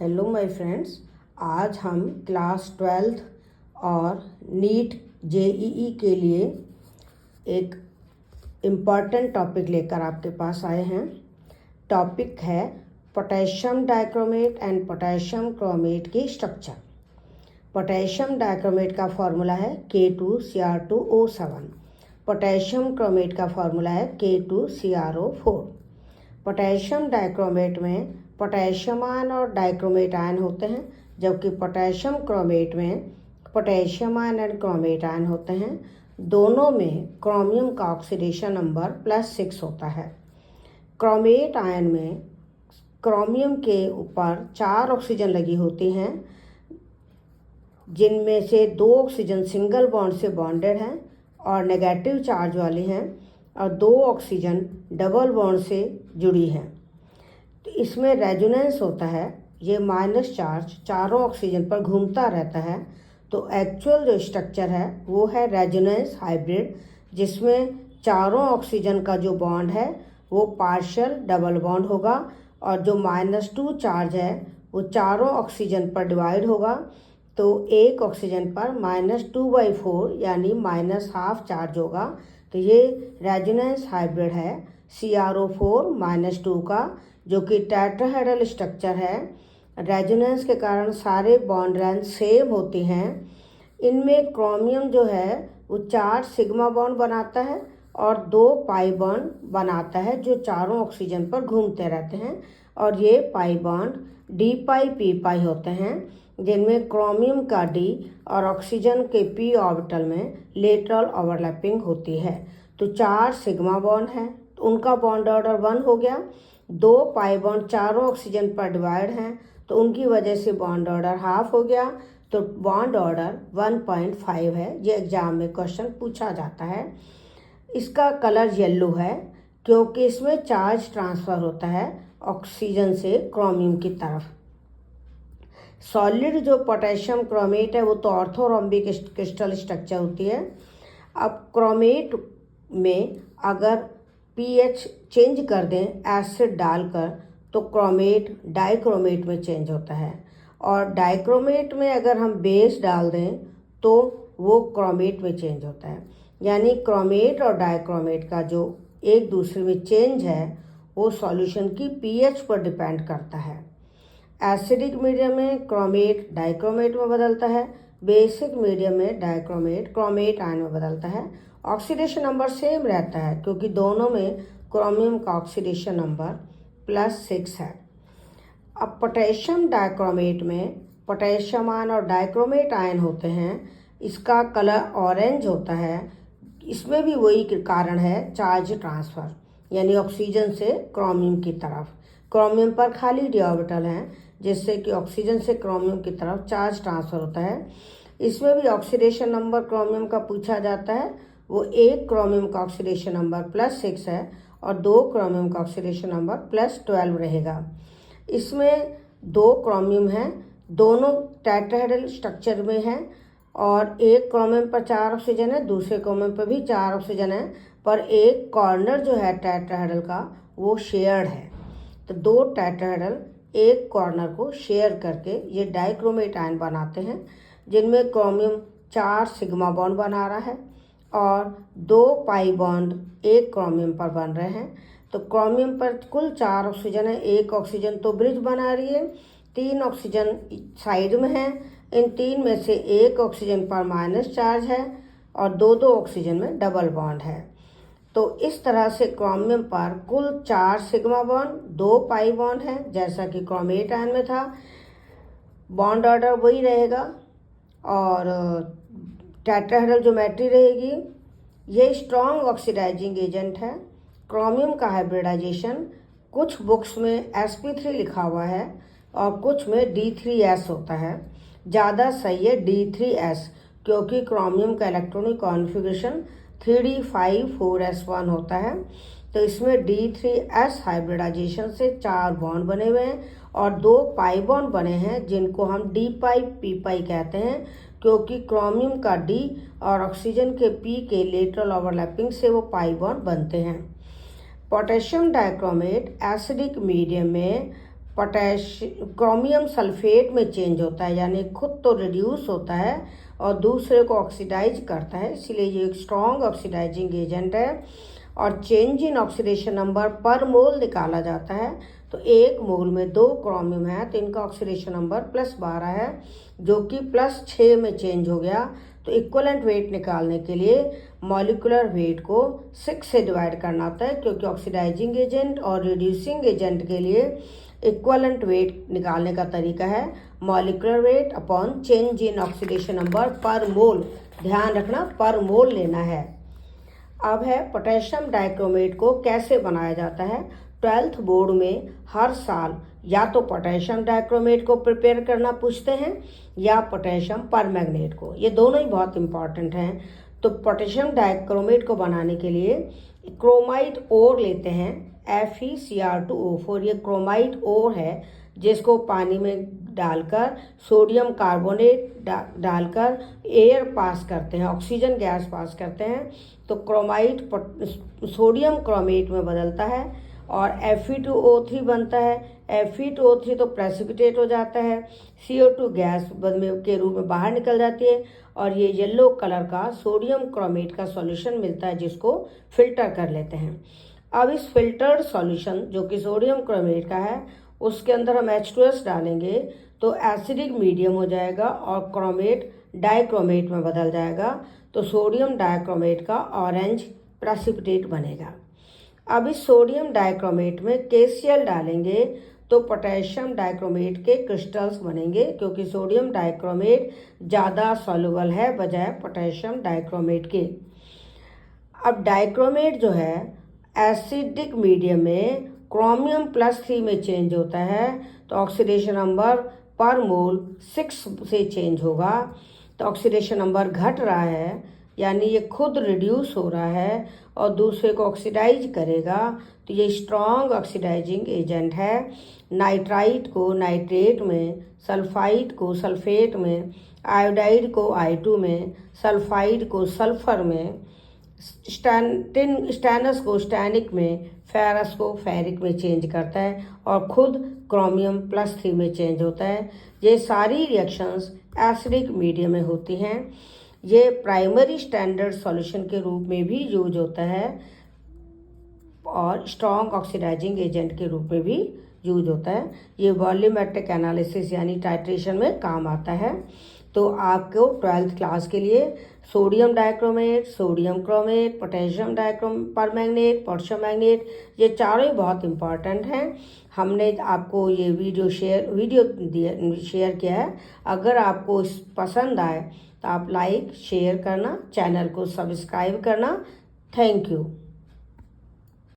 Hello my friends. आज हम class 12th और नीट जेईई के लिए एक इम्पॉर्टेंट टॉपिक लेकर आपके पास आए हैं। टॉपिक है potassium dichromate and potassium chromate की स्ट्रक्चर। पोटेशियम डाइक्रोमेट का फॉर्मूला है K2Cr2O7। पोटेशियम क्रोमेट का फॉर्मूला है K2CrO4। पोटेशियम डाइक्रोमेट में पोटेशियम आयन और डाइक्रोमेट आयन होते हैं, जबकि पोटेशियम क्रोमेट में potassium ion and chromate ion होते हैं। दोनों में क्रोमियम का ऑक्सीडेशन नंबर +6 होता है। क्रोमेट आयन में क्रोमियम के ऊपर 4 ऑक्सीजन लगी होती हैं, जिनमें से 2 ऑक्सीजन सिंगल बॉन्ड से बॉन्डेड हैं और नेगेटिव चार्ज वाली हैं, और 2 ऑक्सीजन डबल बॉन्ड से जुड़ी हैं। तो इसमें रेजोनेंस होता है, ये माइनस चार्ज चारों ऑक्सीजन पर घूमता रहता है। तो एक्चुअल जो स्ट्रक्चर है वो है रेजोनेंस हाइब्रिड, जिसमें चारों ऑक्सीजन का जो बॉन्ड है वो पार्शियल डबल बॉन्ड होगा, और जो -2 चार्ज है वो चारों ऑक्सीजन पर डिवाइड होगा। तो एक ऑक्सीजन पर -2/4 यानी -½ चार्ज होगा। तो ये रेजोनेंस हाइब्रिड है CrO4-2 का, जो कि टेट्राहेड्रल स्ट्रक्चर है। रेजोनेंस के कारण सारे बॉन्ड लेंथ सेम होती हैं। इनमें क्रोमियम जो है वो 4 सिग्मा बॉन्ड बनाता है और 2 पाई बॉन्ड बनाता है, जो चारों ऑक्सीजन पर घूमते रहते हैं। और ये पाई बॉन्ड डी पाई पी पाई होते हैं, जिनमें क्रोमियम का D और ऑक्सीजन के P ऑर्बिटल में लेटरल ओवरलैपिंग होती है। तो 4 सिग्मा बॉन्ड हैं, तो उनका बॉन्ड ऑर्डर 1 हो गया। 2 पाई बॉन्ड चारों ऑक्सीजन पर डिवाइड हैं, तो उनकी वजह से बॉन्ड ऑर्डर हाफ हो गया। तो बॉन्ड ऑर्डर 1.5 है। ये एग्जाम में क्वेश्चन पूछा जाता है। इसका कलर येलो है, क्योंकि इसमें चार्ज ट्रांसफ़र होता है ऑक्सीजन से क्रोमियम की तरफ। सॉलिड जो पोटेशियम क्रोमेट है वो तो ऑर्थोरोम्बिक क्रिस्टल स्ट्रक्चर होती है। अब क्रोमेट में अगर पीएच चेंज कर दें एसिड डालकर, तो क्रोमेट डाइक्रोमेट में चेंज होता है, और डाइक्रोमेट में अगर हम बेस डाल दें तो वो क्रोमेट में चेंज होता है। यानी क्रोमेट और डाइक्रोमेट का जो एक दूसरे में चेंज है वो सॉल्यूशन की पीएच पर डिपेंड करता है। एसिडिक मीडियम में क्रोमेट डाइक्रोमेट में बदलता है, बेसिक मीडियम में डाइक्रोमेट क्रोमेट आयन में बदलता है। ऑक्सीडेशन नंबर सेम रहता है, क्योंकि दोनों में क्रोमियम का ऑक्सीडेशन नंबर +6 है। अब पोटेशियम डाइक्रोमेट में पोटेशियम आयन और डाइक्रोमेट आयन होते हैं। इसका कलर ऑरेंज होता है। इसमें भी वही कारण है, चार्ज ट्रांसफ़र, यानी ऑक्सीजन से क्रोमियम की तरफ। क्रोमियम पर खाली d ऑर्बिटल हैं, जिससे कि ऑक्सीजन से क्रोमियम की तरफ चार्ज ट्रांसफ़र होता है। इसमें भी ऑक्सीडेशन नंबर क्रोमियम का पूछा जाता है। वो 1 क्रोमियम का ऑक्सीडेशन नंबर +6 है और 2 क्रोमियम का ऑक्सीडेशन नंबर +12 रहेगा। इसमें 2 क्रोमियम हैं, दोनों टेट्राहेड्रल स्ट्रक्चर में हैं, और एक क्रोमियम पर 4 ऑक्सीजन है, दूसरे क्रोमियम पर भी 4 ऑक्सीजन है, पर एक कॉर्नर जो है टेट्राहेड्रल का वो शेयर्ड है। तो 2 टेट्राहेड्रल एक कॉर्नर को शेयर करके ये डाइक्रोमेट आयन बनाते हैं, जिनमें क्रोमियम 4 सिग्मा बॉन्ड बना रहा है और 2 पाई बॉन्ड एक क्रोमियम पर बन रहे हैं। तो क्रोमियम पर कुल 4 ऑक्सीजन है, 1 ऑक्सीजन तो ब्रिज बना रही है, 3 ऑक्सीजन साइड में है। इन 3 में से 1 ऑक्सीजन पर माइनस चार्ज है और 2 ऑक्सीजन में डबल बॉन्ड है। तो इस तरह से क्रोमियम पर कुल 4 सिग्मा बॉन्ड 2 पाई बॉन्ड है, जैसा कि क्रोमेट आयन में था। बॉन्ड ऑर्डर वही रहेगा और टेट्राहेड्रल ज्योमेट्री रहेगी। ये स्ट्रॉन्ग ऑक्सीडाइजिंग एजेंट है। क्रोमियम का हाइब्रिडाइजेशन कुछ बुक्स में sp3 लिखा हुआ है और कुछ में D3s होता है। ज़्यादा सही है D3s, क्योंकि क्रोमियम का इलेक्ट्रॉनिक कॉन्फ़िगरेशन 3d5-4s1 होता है। तो इसमें D3s हाइब्रिडाइजेशन से 4 बॉन्ड बने हुए हैं और 2 पाई बॉन्ड बने हैं, जिनको हम d पाई p पाई कहते हैं, क्योंकि क्रोमियम का D और ऑक्सीजन के P के लेटरल ओवरलैपिंग से वो पाई बॉन्ड बनते हैं। पोटेशियम डाइक्रोमेट एसिडिक मीडियम में क्रोमियम सल्फेट में चेंज होता है, यानी खुद तो रिड्यूस होता है और दूसरे को ऑक्सीडाइज करता है, इसलिए ये एक स्ट्रॉन्ग ऑक्सीडाइजिंग एजेंट है। और चेंज इन ऑक्सीडेशन नंबर पर मोल निकाला जाता है, तो एक मोल में 2 क्रोमियम है तो इनका ऑक्सीडेशन नंबर +12 है, जो कि +6 में चेंज हो गया। तो इक्वलेंट वेट निकालने के लिए मॉलिक्यूलर वेट को 6 से डिवाइड करना होता है, क्योंकि ऑक्सीडाइजिंग एजेंट और रिड्यूसिंग एजेंट के लिए इक्वलेंट वेट निकालने का तरीका है molecular weight upon change in oxidation number पर मोल। ध्यान रखना, पर मोल लेना है। अब है पोटेशियम डाइक्रोमेट को कैसे बनाया जाता है। 12th बोर्ड में हर साल या तो पोटेशियम डाइक्रोमेट को प्रिपेयर करना पूछते हैं या पोटेशियम परमैंगनेट को, ये दोनों ही बहुत इंपॉर्टेंट हैं। तो पोटेशियम डाइक्रोमेट को बनाने के लिए क्रोमाइट ओर लेते हैं, FeCr2O4, ये क्रोमाइट ओर है जिसको पानी में डालकर सोडियम कार्बोनेट डालकर एयर पास करते हैं, ऑक्सीजन गैस पास करते हैं, तो क्रोमाइट सोडियम क्रोमेट में बदलता है और Fe2O3 बनता है। Fe2O3 तो प्रेसिपिटेट हो जाता है, CO2 गैस के रूप में बाहर निकल जाती है और ये येलो कलर का सोडियम क्रोमेट का सॉल्यूशन मिलता है, जिसको फिल्टर कर लेते हैं। अब इस फिल्टर्ड सॉल्यूशन जो कि सोडियम क्रोमेट का है, उसके अंदर हम H2S डालेंगे तो एसिडिक मीडियम हो जाएगा और क्रोमेट डाइक्रोमेट में बदल जाएगा, तो सोडियम डाइक्रोमेट का ऑरेंज प्रेसिपिटेट बनेगा। अब इस सोडियम डाइक्रोमेट में KCl डालेंगे तो पोटेशियम डाइक्रोमेट के क्रिस्टल्स बनेंगे, क्योंकि सोडियम डाइक्रोमेट ज़्यादा सॉल्युबल है बजाय पोटेशियम डाइक्रोमेट के। अब डाइक्रोमेट जो है एसिडिक मीडियम में क्रोमियम +3 में चेंज होता है, तो ऑक्सीडेशन नंबर पर मोल 6 से चेंज होगा। तो ऑक्सीडेशन नंबर घट रहा है, यानी ये खुद रिड्यूस हो रहा है और दूसरे को ऑक्सीडाइज करेगा, तो ये स्ट्रॉन्ग ऑक्सीडाइजिंग एजेंट है। नाइट्राइट को नाइट्रेट में, सल्फाइड को सल्फेट में, आयोडाइड को I2 में, सल्फाइड को सल्फर में, स्टैनस को स्टैनिक में, फेरस को फेरिक में चेंज करता है और खुद क्रोमियम +3 में चेंज होता है। ये सारी रिएक्शंस एसिडिक मीडियम में होती हैं। ये प्राइमरी स्टैंडर्ड सॉल्यूशन के रूप में भी यूज होता है और स्ट्रॉन्ग ऑक्सीडाइजिंग एजेंट के रूप में भी यूज होता है। ये वॉल्यूमेट्रिक एनालिसिस यानी टाइट्रेशन में काम आता है। तो आपको 12th क्लास के लिए sodium dichromate, sodium chromate, potassium permanganate, potassium manganate, ये चारों ही बहुत इंपॉर्टेंट हैं। हमने आपको ये वीडियो शेयर किया है। अगर आपको पसंद आए तो आप लाइक शेयर करना, चैनल को सब्सक्राइब करना। Thank you.